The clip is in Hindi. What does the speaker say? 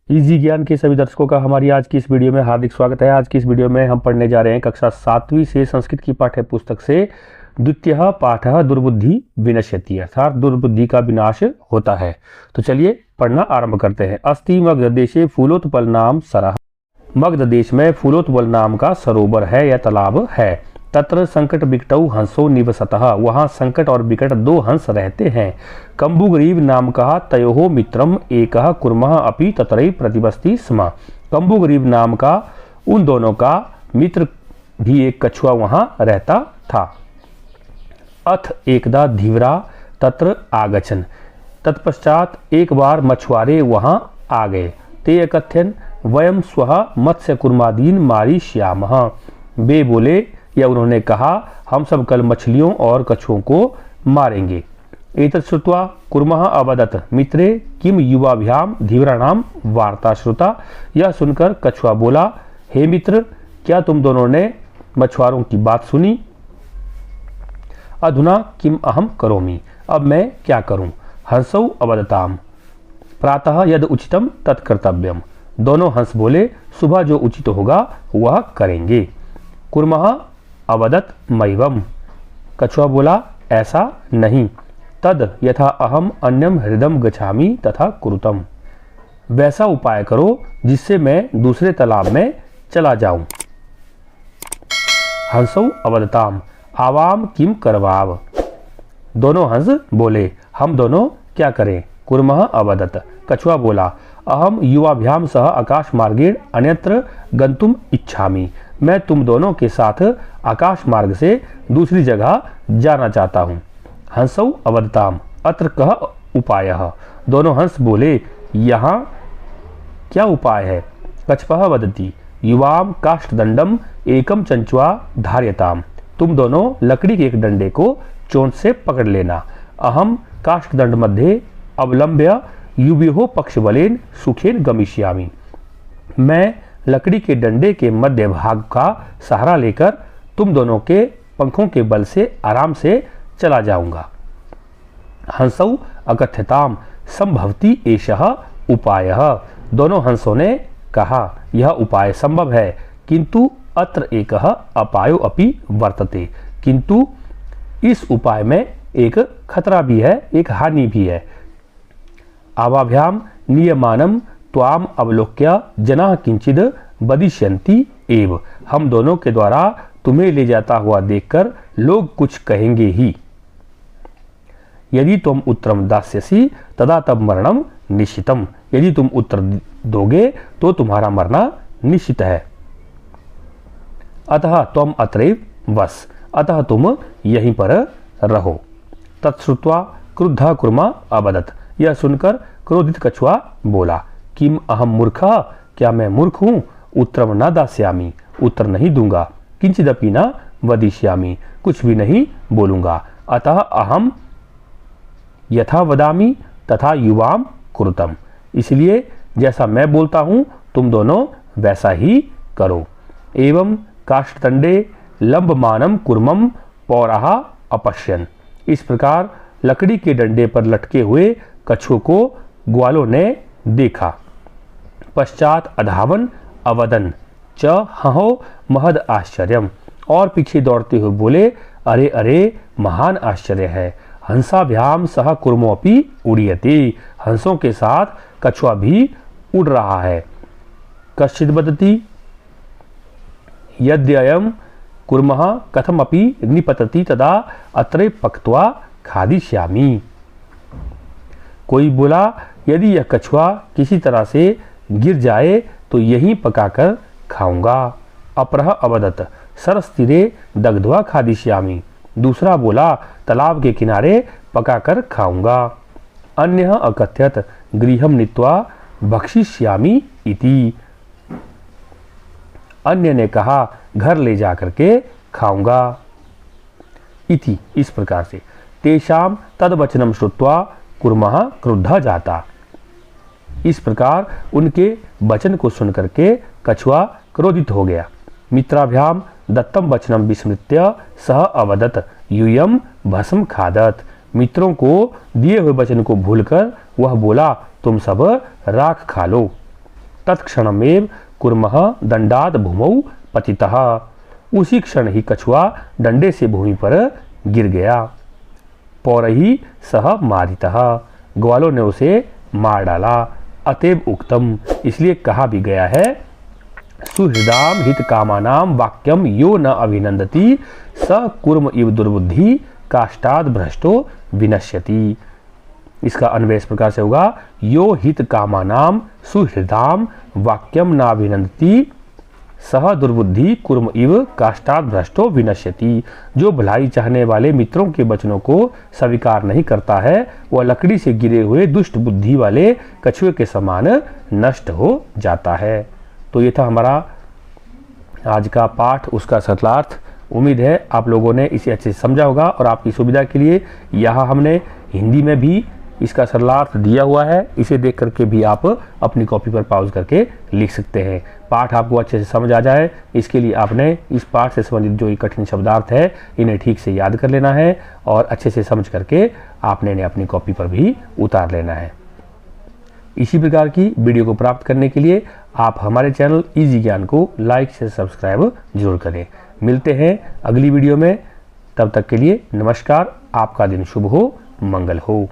इजी ज्ञान के सभी दर्शकों का हमारी आज की इस वीडियो में हार्दिक स्वागत है। आज की इस वीडियो में हम पढ़ने जा रहे हैं कक्षा 7वीं से संस्कृत की पाठ्य पुस्तक से द्वितीय पाठ दुर्बुद्धि विनश्यति, अर्थात दुर्बुद्धि का विनाश होता है। तो चलिए पढ़ना आरंभ करते हैं। अस्ति मगध देशे फूलोत्पल नाम सरः। मगध देश में फूलोत्पल नाम का सरोवर है या तालाब है। तत्र संकट विकटौ हंसो निवसतः, वहाँ संकट और विकट दो हंस रहते हैं। कंबुगरीब नाम का तयोः मित्रम एकः कुर्मः अपि तत्रैव प्रतिवसति स्म। कंबुगरीब नाम का उन दोनों का मित्र भी एक कछुआ वहाँ रहता था। अथ एकदा धीवरा तत्र आगछन्, तत्पश्चात एक बार मछुआरे वहाँ आ गए। ते अकथयन् वयम स्वः मत्स्य कुर्मादीन मारिष्यामः, वे बोले या उन्होंने कहा हम सब कल मछलियों और कछुओं को मारेंगे। एतत् श्रुत्वा कुर्मः अवदत् मित्रे किम युवाभ्याम धीवराणाम वार्ता श्रुता, यह सुनकर कछुआ बोला हे मित्र, क्या तुम दोनों ने मछुआरों की बात सुनी? अधुना किम अहम करोमि, अब मैं क्या करूं? हंसौ अवदताम प्रातः यद उचितम तत्कर्तव्यम, दोनों हंस बोले सुबह जो उचित होगा वह करेंगे। कुर्मः अवदत् मैवम, कछुआ बोला ऐसा नहीं। तद यथा अहम अन्यम हृदम गच्छामि तथा कुरुतम, वैसा उपाय करो जिससे मैं दूसरे तालाब में चला जाऊं। हंसौ अवदताम आवाम किम करवाव, दोनों हंस बोले हम दोनों क्या करें? कुर्मः अवदत्, कछुआ बोला अहम युवाभ्याम सह आकाश मार्गेण अन्यत्र गंतुम इच्छामि, मैं तुम दोनों के साथ आकाश मार्ग से दूसरी जगह जाना चाहता हूँ। हंसौ अवदताम अत्र कः उपायः, दोनों हंस बोले यहाँ क्या उपाय है? कछपः वदति युवाम काष्ठदंडम एकम चंचुआ धार्यताम, तुम दोनों लकड़ी के एक डंडे को चोंच से पकड़ लेना। अहम काष्ठदंड मध्ये अवलंब्य युवयोः पक्षबलेन सुखेन गमिष्यामि, मैं लकड़ी के डंडे के मध्य भाग का सहारा लेकर तुम दोनों के पंखों के बल से आराम से चला जाऊंगा। हंसौ अकथ्यताम संभवति एषः उपायः, दोनों हंसों ने कहा यह उपाय संभव है, किंतु अत्र एकः अपायो अपि वर्तते, किंतु इस उपाय में एक खतरा भी है, एक हानि भी है। आवाभ्याम नियमानम त्वाम अवलोक्य जनाः किंचिद बदिष्यन्ति एव, हम दोनों के द्वारा तुम्हें ले जाता हुआ देखकर लोग कुछ कहेंगे ही। यदि तुम उत्तरम दास्यसि तदा तब मरणम निश्चितम, यदि तुम उत्तर दोगे तो तुम्हारा मरना निश्चित है। अतः त्वम अत्रैव वस, अतः तुम यहीं पर रहो। तत्श्रुत्वा क्रुद्धः कुर्मा अवदत्, यह सुनकर क्रोधित कछुआ बोला किम अहम मूर्खः, क्या मैं मूर्ख हूँ? उत्तरम न दास्यामि, उत्तर नहीं दूंगा। किंचिदपि न वदिष्यामि, कुछ भी नहीं बोलूंगा। अतः अहम यथा वदामि तथा युवाम कुरुतम, इसलिए जैसा मैं बोलता हूँ तुम दोनों वैसा ही करो। एवं काष्ठदंडे लंबमानम कुर्मम पौरः अपश्यन्, इस प्रकार लकड़ी के डंडे पर लटके हुए कछुओं को ग्वालों ने देखा। पश्चात अधावन अवदन च हहो महद आश्चर्यम, और पीछे दौड़ते हुए बोले अरे अरे महान आश्चर्य है। हंसाभ्याम सह कुर्मोपि उड़ीयते, हंसों के साथ कछुआ भी उड़ रहा है। कश्चित् वदति यद्ययं कुर्मः कथमपि निपतति तदा अत्रे पक्त्वा खादिष्यामि, कोई बोला यदि यह कछुआ किसी तरह से गिर जाए तो यहीं पकाकर खाऊंगा। अपरः अवदत् सरस्तीरे दग्ध्वा खादिष्यामि, दूसरा बोला तालाब के किनारे पकाकर खाऊंगा। अन्यः अकथयत् गृहं नीत्वा भक्षिष्यामि इति, अन्य ने कहा घर ले जाकर के खाऊंगा। इति, इस प्रकार से। तेषाम तद्वचनम श्रुत्वा कुर्मः क्रुद्धः जाता, इस प्रकार उनके वचन को सुनकर के कछुआ क्रोधित हो गया। मित्राभ्याम दत्तम वचनम विस्मृत्य सह अवदत् यूयम भस्म खादत, मित्रों को दिए हुए वचन को भूलकर वह बोला तुम सब राख खा लो। तत्क्षणमेव कुर्मः दंडाद भूमौ पतितः। उसी क्षण ही कछुआ डंडे से भूमि पर गिर गया। पौरही सह मारितः, ग्वालों ने उसे मार डाला। अतएव उक्तम, इसलिए कहा भी गया है, सुहृदाम हित कामानाम वाक्यम यो न अभिनंदति स कुर्म इव दुर्बुद्धि काष्टाद भ्रष्टो विनश्यति। इसका अन्वय इस प्रकार से होगा, यो हित कामानाम सुहृदाम वाक्यम न अभिनंदति सह दुर्बुद्धि कुर्म इव काष्टाद भ्रष्टो विनश्यति। जो भलाई चाहने वाले मित्रों के वचनों को स्वीकार नहीं करता है, वह लकड़ी से गिरे हुए दुष्ट बुद्धि वाले कछुए के समान नष्ट हो जाता है। तो ये था हमारा आज का पाठ, उसका सरलार्थ। उम्मीद है आप लोगों ने इसे अच्छे से समझा होगा और आपकी सुविधा के लिए यहाँ हमने हिंदी में भी इसका सरलार्थ दिया हुआ है। इसे देख करके भी आप अपनी कॉपी पर पॉज करके लिख सकते हैं। पाठ आपको अच्छे से समझ आ जाए, इसके लिए आपने इस पाठ से संबंधित जो ये कठिन शब्दार्थ है इन्हें ठीक से याद कर लेना है और अच्छे से समझ करके आपने इन्हें अपनी कॉपी पर भी उतार लेना है। इसी प्रकार की वीडियो को प्राप्त करने के लिए आप हमारे चैनल इजी ज्ञान को लाइक से सब्सक्राइब जरूर करें। मिलते हैं अगली वीडियो में, तब तक के लिए नमस्कार। आपका दिन शुभ हो, मंगल हो।